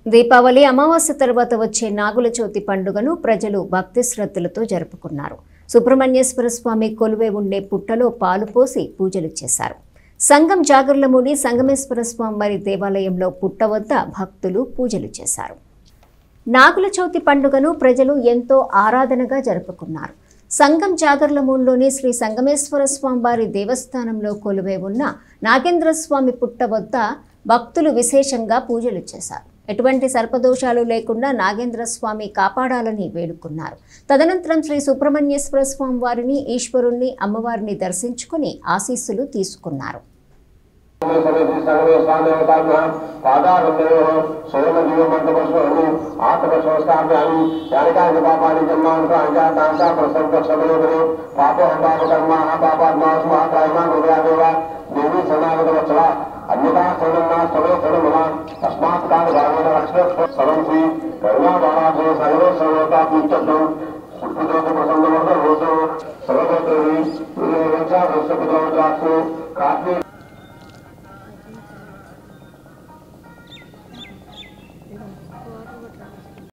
దీపావళి అమావాస్య తర్వాత వచ్చే నాగుల చవితి పండుగను ప్రజలు భక్తి శ్రద్ధలతో జరుపుకున్నారు. సుబ్రహ్మణ్యేశ్వర స్వామి కొలువై ఉండే పుట్టలో పాలు పోసి పూజలు చేశారు. సంగం జాగర్లమూడి సంగమేశ్వర స్వామి వారి దేవాలయంలో పుట్ట వద్ద భక్తులు పూజలు చేశారు. నాగుల చవితి పండుగను ప్రజలు ఎంతో ఆరాధనగా జరుపుకున్నారు. సంగం జాగర్లమూడిలోని శ్రీ సంగమేశ్వర స్వామి వారి దేవస్థానంలో కొలువై ఉన్న నాగేంద్ర స్వామి పుట్ట వద్ద భక్తులు విశేషంగా పూజలు చేశారు. ఎటువంటి సర్పదోషాలు లేకుండా నాగేంద్ర స్వామి కాపాడాలని వేడుకున్నారు. తదనంతరం శ్రీ సుబ్రహ్మణ్యేశ్వర స్వామి వారిని, ఈశ్వరుణ్ణి, అమ్మవారిని దర్శించుకుని ఆశీస్సులు తీసుకున్నారు. अन्यथा शरणा सर्वे शरणमना तस्मात् काल भागवत रक्षण शरण श्री करुणा बाणाभो सर्वे सर्वता पूज्यतो उत्पत्ति प्रसन्न वर्ध होतो सर्वत्र ही रक्षा रक्षक द्वारा काटने